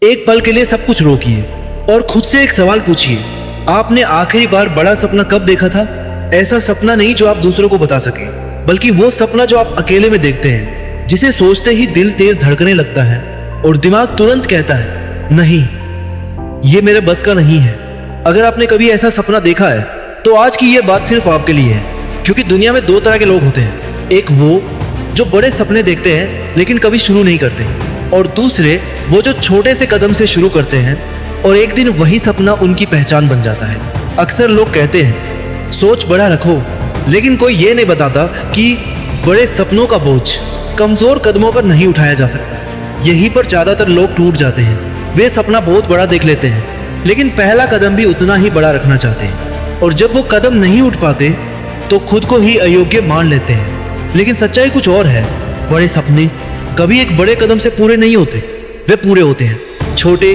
एक पल के लिए सब कुछ रोकिए और खुद से एक सवाल पूछिए, आपने आखिरी बार बड़ा सपना कब देखा था? ऐसा सपना नहीं जो आप दूसरों को बता सके, बल्कि वो सपना जो आप अकेले में देखते हैं, जिसे सोचते ही दिल तेज धड़कने लगता है और दिमाग तुरंत कहता है नहीं, ये मेरे बस का नहीं है। अगर आपने कभी ऐसा सपना देखा है तो आज की ये बात सिर्फ आपके लिए है, क्योंकि दुनिया में दो तरह के लोग होते हैं। एक वो जो बड़े सपने देखते हैं लेकिन कभी शुरू नहीं करते, और दूसरे वो जो छोटे से कदम से शुरू करते हैं और एक दिन वही सपना उनकी पहचान बन जाता है। अक्सर लोग कहते हैं सोच बड़ा रखो, लेकिन कोई ये नहीं बताता कि बड़े सपनों का बोझ कमजोर कदमों पर नहीं उठाया जा सकता। यहीं पर ज्यादातर लोग टूट जाते हैं। वे सपना बहुत बड़ा देख लेते हैं, लेकिन पहला कदम भी उतना ही बड़ा रखना चाहते हैं, और जब वो कदम नहीं उठ पाते तो खुद को ही अयोग्य मान लेते हैं। लेकिन सच्चाई कुछ और है। बड़े सपने कभी एक बड़े कदम से पूरे नहीं होते, वे पूरे होते हैं छोटे,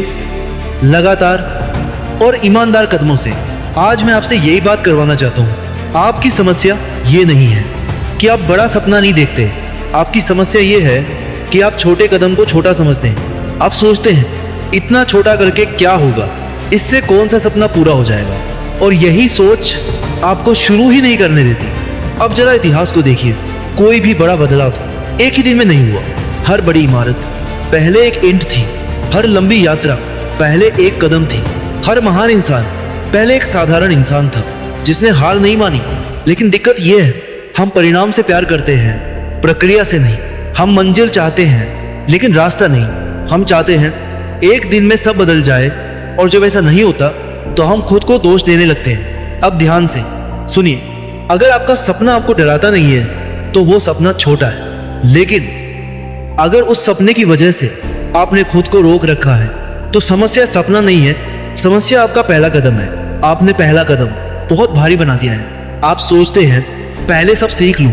लगातार और ईमानदार कदमों से। आज मैं आपसे यही बात करवाना चाहता हूँ। आपकी समस्या ये नहीं है कि आप बड़ा सपना नहीं देखते, आपकी समस्या ये है कि आप छोटे कदम को छोटा समझते हैं। आप सोचते हैं इतना छोटा करके क्या होगा, इससे कौन सा सपना पूरा हो जाएगा, और यही सोच आपको शुरू ही नहीं करने देती। अब जरा इतिहास को देखिए, कोई भी बड़ा बदलाव एक ही दिन में नहीं हुआ। हर बड़ी इमारत पहले एक ईंट थी, हर लंबी यात्रा पहले एक कदम थी, हर महान इंसान पहले एक साधारण इंसान था जिसने हार नहीं मानी। लेकिन दिक्कत यह है, हम परिणाम से प्यार करते हैं, प्रक्रिया से नहीं। हम मंजिल चाहते हैं लेकिन रास्ता नहीं। हम चाहते हैं एक दिन में सब बदल जाए, और जब ऐसा नहीं होता तो हम खुद को दोष देने लगते हैं। अब ध्यान से सुनिए, अगर आपका सपना आपको डराता नहीं है तो वो सपना छोटा है, लेकिन अगर उस सपने की वजह से आपने खुद को रोक रखा है तो समस्या सपना नहीं है, समस्या आपका पहला कदम है। आपने पहला कदम बहुत भारी बना दिया है। आप सोचते हैं पहले सब सीख लूं,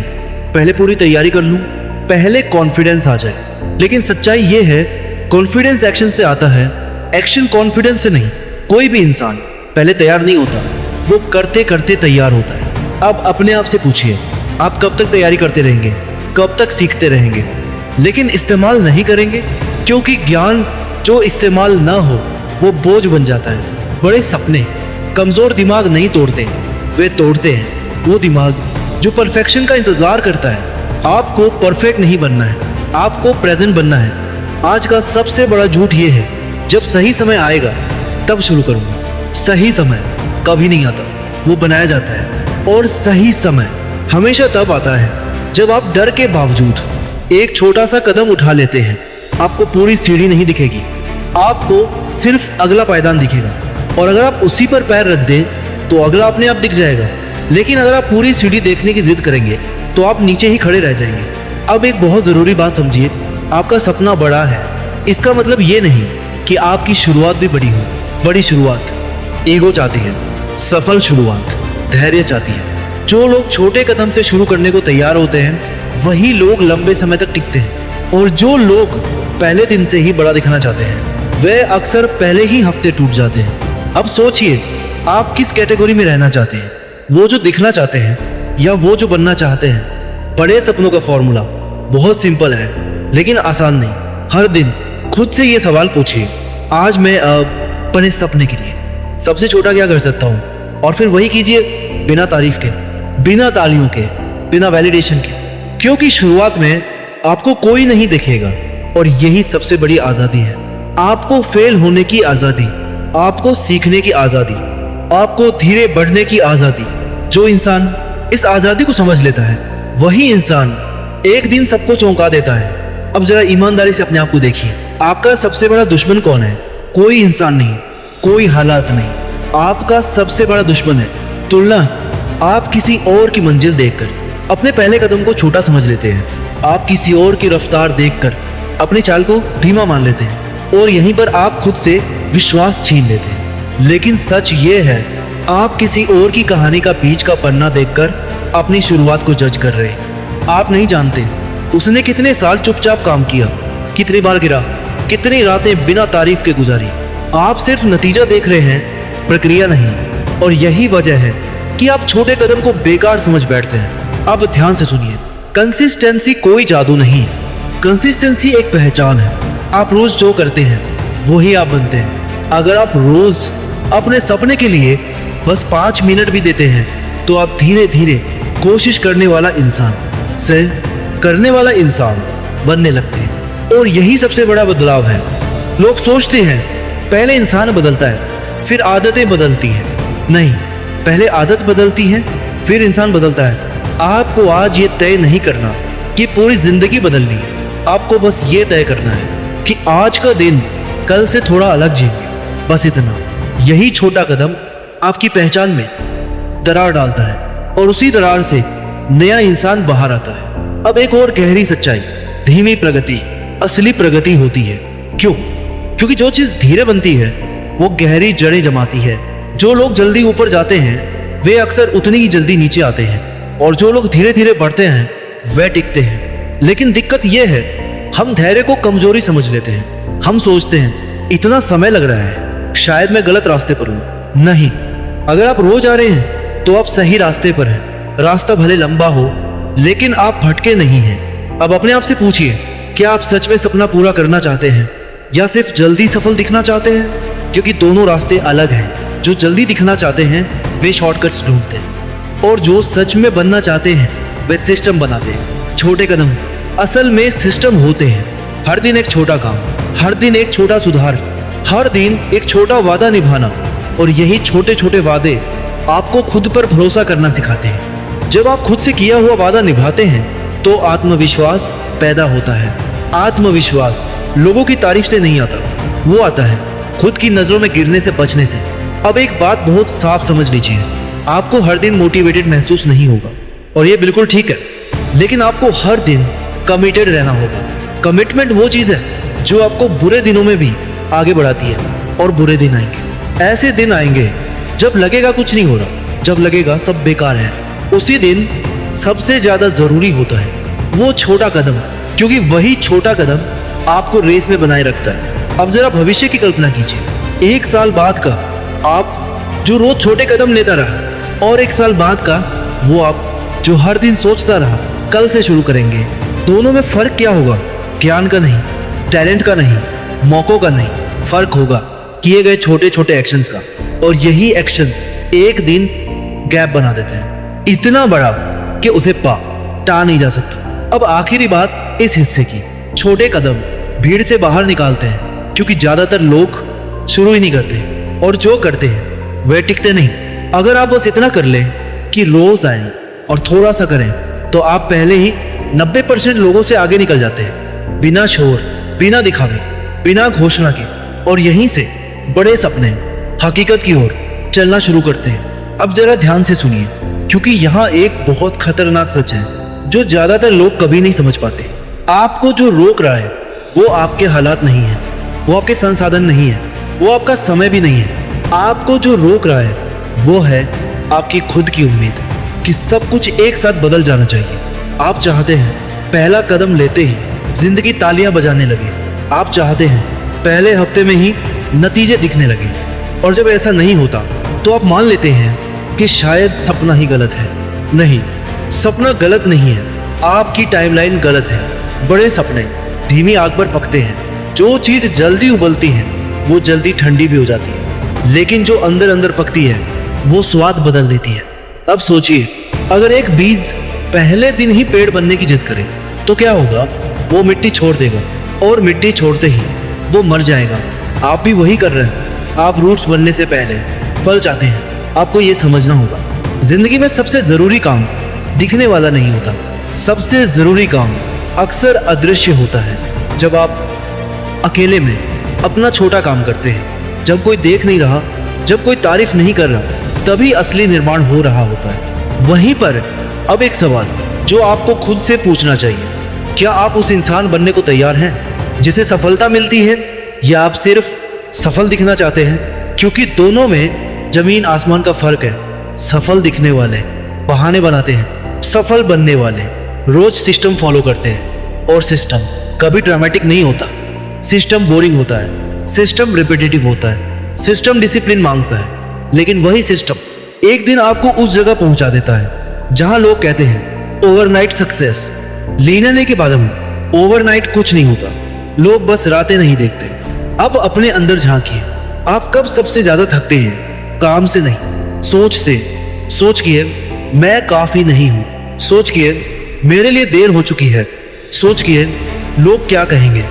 पहले पूरी तैयारी कर लूं, पहले कॉन्फिडेंस आ जाए। लेकिन सच्चाई ये है, कॉन्फिडेंस एक्शन से आता है, एक्शन कॉन्फिडेंस से नहीं। कोई भी इंसान पहले तैयार नहीं होता, वो करते करते तैयार होता है। अब अपने आप से पूछिए, आप कब तक तैयारी करते रहेंगे, कब तक सीखते रहेंगे, लेकिन इस्तेमाल नहीं करेंगे? क्योंकि ज्ञान जो इस्तेमाल ना हो वो बोझ बन जाता है। बड़े सपने कमजोर दिमाग नहीं तोड़ते, वे तोड़ते हैं वो दिमाग जो परफेक्शन का इंतजार करता है। आपको परफेक्ट नहीं बनना है, आपको प्रेजेंट बनना है। आज का सबसे बड़ा झूठ ये है, जब सही समय आएगा तब शुरू करूंगा। सही समय कभी नहीं आता, वो बनाया जाता है। और सही समय हमेशा तब आता है जब आप डर के बावजूद एक छोटा सा कदम उठा लेते हैं। आपको पूरी सीढ़ी नहीं दिखेगी, आपको सिर्फ अगला पायदान दिखेगा, और अगर आप उसी पर पैर रख दें तो अगला अपने आप दिख जाएगा। लेकिन अगर आप पूरी सीढ़ी देखने की जिद करेंगे तो आप नीचे ही खड़े रह जाएंगे। अब एक बहुत ज़रूरी बात समझिए, आपका सपना बड़ा है, इसका मतलब ये नहीं कि आपकी शुरुआत भी बड़ी हो। बड़ी शुरुआत ईगो चाहती है, सफल शुरुआत धैर्य चाहती है। जो लोग छोटे कदम से शुरू करने को तैयार होते हैं वही लोग लंबे समय तक टिकते हैं, और जो लोग पहले दिन से ही बड़ा दिखना चाहते हैं वे अक्सर पहले ही हफ्ते टूट जाते हैं। अब सोचिए, आप किस कैटेगरी में रहना चाहते हैं, वो जो दिखना चाहते हैं या वो जो बनना चाहते हैं? बड़े सपनों का फॉर्मूला बहुत सिंपल है लेकिन आसान नहीं। हर दिन खुद से ये सवाल पूछिए, आज मैं अपने सपने के लिए सबसे छोटा क्या कर सकता हूँ? और फिर वही कीजिए, बिना तारीफ के, बिना तालियों के, बिना वैलिडेशन के। क्योंकि शुरुआत में आपको कोई नहीं देखेगा, और यही सबसे बड़ी आज़ादी है। आपको फेल होने की आज़ादी, आपको सीखने की आज़ादी, आपको धीरे बढ़ने की आज़ादी। जो इंसान इस आज़ादी को समझ लेता है वही इंसान एक दिन सबको चौंका देता है। अब जरा ईमानदारी से अपने आप को देखिए, आपका सबसे बड़ा दुश्मन कौन है? कोई इंसान नहीं, कोई हालात नहीं। आपका सबसे बड़ा दुश्मन है तुलना। आप किसी और की मंजिल देखकर अपने पहले कदम को छोटा समझ लेते हैं। आप किसी और की रफ्तार देखकर अपनी चाल को धीमा मान लेते हैं, और यहीं पर आप खुद से विश्वास छीन लेते हैं। लेकिन सच ये है, आप किसी और की कहानी का बीच का पन्ना देखकर अपनी शुरुआत को जज कर रहे हैं। आप नहीं जानते उसने कितने साल चुपचाप काम किया, कितनी बार गिरा, कितनी रातें बिना तारीफ के गुजारी। आप सिर्फ नतीजा देख रहे हैं, प्रक्रिया नहीं। और यही वजह है कि आप छोटे कदम को बेकार समझ बैठते हैं। अब ध्यान से सुनिए, कंसिस्टेंसी कोई जादू नहीं है, कंसिस्टेंसी एक पहचान है। आप रोज जो करते हैं वही आप बनते हैं। अगर आप रोज अपने सपने के लिए बस 5 मिनट भी देते हैं तो आप धीरे धीरे कोशिश करने वाला इंसान से करने वाला इंसान बनने लगते हैं। और यही सबसे बड़ा बदलाव है। लोग सोचते हैं पहले इंसान बदलता है फिर आदतें बदलती हैं। नहीं, पहले आदत बदलती है फिर इंसान बदलता है। आपको आज ये तय नहीं करना कि पूरी जिंदगी बदलनी है। आपको बस ये तय करना है कि आज का दिन कल से थोड़ा अलग जिएंगे। बस इतना। यही छोटा कदम आपकी पहचान में दरार डालता है और उसी दरार से नया इंसान बाहर आता है। अब एक और गहरी सच्चाई, धीमी प्रगति असली प्रगति होती है। क्यों? क्योंकि जो चीज धीरे बनती है वो गहरी जड़ें जमाती है। जो लोग जल्दी ऊपर जाते हैं वे अक्सर उतनी ही जल्दी नीचे आते हैं, और जो लोग धीरे धीरे बढ़ते हैं वे टिकते हैं। लेकिन दिक्कत यह है, हम धैर्य को कमजोरी समझ लेते हैं। हम सोचते हैं इतना समय लग रहा है, शायद मैं गलत रास्ते पर हूं। नहीं, अगर आप रोज आ रहे हैं तो आप सही रास्ते पर हैं। रास्ता भले लंबा हो लेकिन आप भटके नहीं हैं। अब अपने आप से पूछिए, क्या आप सच में सपना पूरा करना चाहते हैं या सिर्फ जल्दी सफल दिखना चाहते हैं? क्योंकि दोनों रास्ते अलग हैं। जो जल्दी दिखना चाहते हैं वे शॉर्टकट्स ढूंढते हैं, और जो सच में बनना चाहते हैं वे सिस्टम बनाते हैं। छोटे कदम असल में सिस्टम होते हैं। हर दिन एक छोटा काम, हर दिन एक छोटा सुधार, हर दिन एक छोटा वादा निभाना, और यही छोटे छोटे वादे आपको खुद पर भरोसा करना सिखाते हैं। जब आप खुद से किया हुआ वादा निभाते हैं तो आत्मविश्वास पैदा होता है। आत्मविश्वास लोगों की तारीफ से नहीं आता, वो आता है खुद की नजरों में गिरने से बचने से। अब एक बात बहुत साफ समझ लीजिए, आपको हर दिन मोटिवेटेड महसूस नहीं होगा, और ये बिल्कुल ठीक है। लेकिन आपको हर दिन कमिटेड रहना होगा। कमिटमेंट वो चीज है जो आपको बुरे दिनों में भी आगे बढ़ाती है। और बुरे दिन आएंगे, ऐसे दिन आएंगे जब लगेगा कुछ नहीं हो रहा, जब लगेगा सब बेकार है। उसी दिन सबसे ज्यादा जरूरी होता है वो छोटा कदम, क्योंकि वही छोटा कदम आपको रेस में बनाए रखता है। अब जरा भविष्य की कल्पना कीजिए। 1 साल बाद का आप जो रोज छोटे कदम लेता रहा, और 1 साल बाद का वो आप जो हर दिन सोचता रहा कल से शुरू करेंगे। दोनों में फर्क क्या होगा? ज्ञान का नहीं, टैलेंट का नहीं, मौकों का नहीं, फर्क होगा किए गए छोटे छोटे एक्शंस का। और यही एक्शंस एक दिन गैप बना देते हैं, इतना बड़ा कि उसे टा नहीं जा सकता। अब आखिरी बात इस हिस्से की, छोटे कदम भीड़ से बाहर निकालते हैं, क्योंकि ज्यादातर लोग शुरू ही नहीं करते, और जो करते हैं वे टिकते नहीं। अगर आप बस इतना कर लें कि रोज आए और थोड़ा सा करें तो आप पहले ही 90% लोगों से आगे निकल जाते हैं, बिना शोर, बिना दिखावे, बिना घोषणा के। और यहीं से बड़े सपने हकीकत की ओर चलना शुरू करते हैं। अब जरा ध्यान से सुनिए, क्योंकि यहाँ एक बहुत खतरनाक सच है जो ज्यादातर लोग कभी नहीं समझ पाते। आपको जो रोक रहा है वो आपके हालात नहीं है, वो आपके संसाधन नहीं है, वो आपका समय भी नहीं है। आपको जो रोक रहा है वो है आपकी खुद की उम्मीद कि सब कुछ एक साथ बदल जाना चाहिए। आप चाहते हैं पहला कदम लेते ही जिंदगी तालियां बजाने लगे। आप चाहते हैं पहले हफ्ते में ही नतीजे दिखने लगे। और जब ऐसा नहीं होता तो आप मान लेते हैं कि शायद सपना ही गलत है। नहीं, सपना गलत नहीं है, आपकी टाइमलाइन गलत है। बड़े सपने धीमी आग पर पकते हैं। जो चीज जल्दी उबलती है वो जल्दी ठंडी भी हो जाती है, लेकिन जो अंदर अंदर पकती है वो स्वाद बदल देती है। अब सोचिए, अगर एक बीज पहले दिन ही पेड़ बनने की जिद करे तो क्या होगा? वो मिट्टी छोड़ देगा, और मिट्टी छोड़ते ही वो मर जाएगा। आप भी वही कर रहे हैं। आप रूट्स बनने से पहले फल चाहते हैं। आपको ये समझना होगा, जिंदगी में सबसे जरूरी काम दिखने वाला नहीं होता। सबसे जरूरी काम अक्सर अदृश्य होता है। जब आप अकेले में अपना छोटा काम करते हैं, जब कोई देख नहीं रहा, जब कोई तारीफ नहीं कर रहा, तभी असली निर्माण हो रहा होता है। वहीं पर अब एक सवाल जो आपको खुद से पूछना चाहिए, क्या आप उस इंसान बनने को तैयार हैं जिसे सफलता मिलती है, या आप सिर्फ सफल दिखना चाहते हैं? क्योंकि दोनों में जमीन आसमान का फर्क है। सफल दिखने वाले बहाने बनाते हैं, सफल बनने वाले रोज सिस्टम फॉलो करते हैं। और सिस्टम कभी ड्रामेटिक नहीं होता, सिस्टम बोरिंग होता है, सिस्टम रिपीटेटिव होता है, सिस्टम डिसिप्लिन मांगता है। लेकिन वही सिस्टम एक दिन आपको उस जगह पहुंचा देता है जहां लोग कहते हैं ओवरनाइट सक्सेस। लेने के बाद हम ओवरनाइट कुछ नहीं होता। लोग बस रातें नहीं देखते, अब अपने अंदर झांकिए। आप कब सबसे ज्यादा थकते हैं? काम से नहीं, सोच से। सोच किए मैं काफी नहीं हूं। सोच किए मेरे लिए देर हो चुकी है। सोच किए लोग क्या कहेंगे।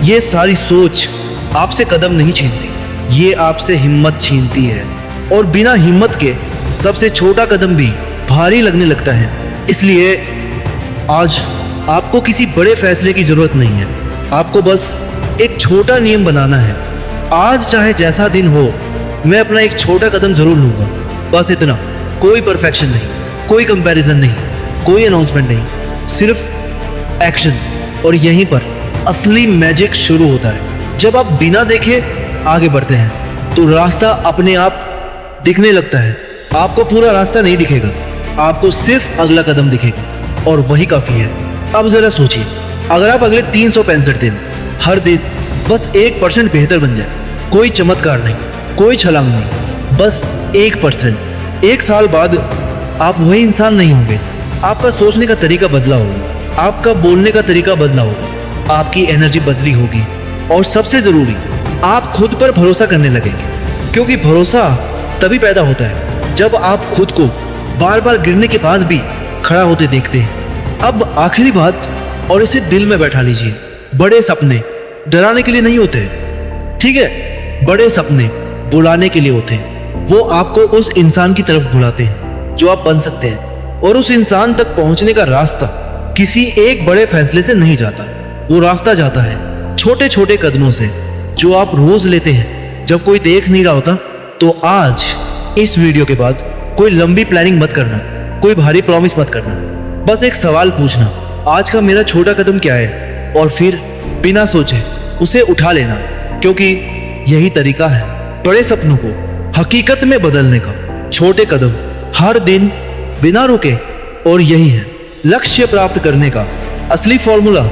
ये सारी सोच आपसे कदम नहीं छीनती, ये आपसे हिम्मत छीनती है। और बिना हिम्मत के सबसे छोटा कदम भी भारी लगने लगता है। इसलिए आज आपको किसी बड़े फैसले की जरूरत नहीं है। आपको बस एक छोटा नियम बनाना है। आज चाहे जैसा दिन हो, मैं अपना एक छोटा कदम जरूर लूंगा। बस इतना। कोई परफेक्शन नहीं, कोई कंपैरिजन नहीं, कोई अनाउंसमेंट नहीं, सिर्फ एक्शन। और यहीं पर असली मैजिक शुरू होता है। जब आप बिना देखे आगे बढ़ते हैं तो रास्ता अपने आप दिखने लगता है। आपको पूरा रास्ता नहीं दिखेगा, आपको सिर्फ अगला कदम दिखेगा और वही काफी है। अब जरा सोचिए, अगर आप अगले 365 दिन हर दिन बस 1% बेहतर बन जाए, कोई चमत्कार नहीं, कोई छलांग नहीं, बस 1%। 1 साल बाद आप वही इंसान नहीं होंगे। आपका सोचने का तरीका बदला होगा, आपका बोलने का तरीका बदला होगा, आपकी एनर्जी बदली होगी और सबसे जरूरी, आप खुद पर भरोसा करने लगेंगे। क्योंकि भरोसा तभी पैदा होता है जब आप खुद को बार बार गिरने के बाद भी खड़ा होते देखते हैं। अब आखिरी बात, और इसे दिल में बैठा लीजिए, बड़े सपने डराने के लिए नहीं होते, ठीक है? बड़े सपने बुलाने के लिए होते हैं। वो आपको उस इंसान की तरफ बुलाते हैं जो आप बन सकते हैं। और उस इंसान तक पहुंचने का रास्ता किसी एक बड़े फैसले से नहीं जाता। वो रास्ता जाता है छोटे छोटे कदमों से जो आप रोज लेते हैं जब कोई देख नहीं रहा होता। तो आज इस वीडियो के बाद कोई लंबी प्लानिंग मत करना, कोई भारी प्रॉमिस मत करना। बस एक सवाल पूछना, आज का मेरा छोटा कदम क्या है? और फिर बिना सोचे उसे उठा लेना। क्योंकि यही तरीका है बड़े सपनों को हकीकत में बदलने का। छोटे कदम हर दिन बिना रुके, और यही है लक्ष्य प्राप्त करने का असली फॉर्मूला।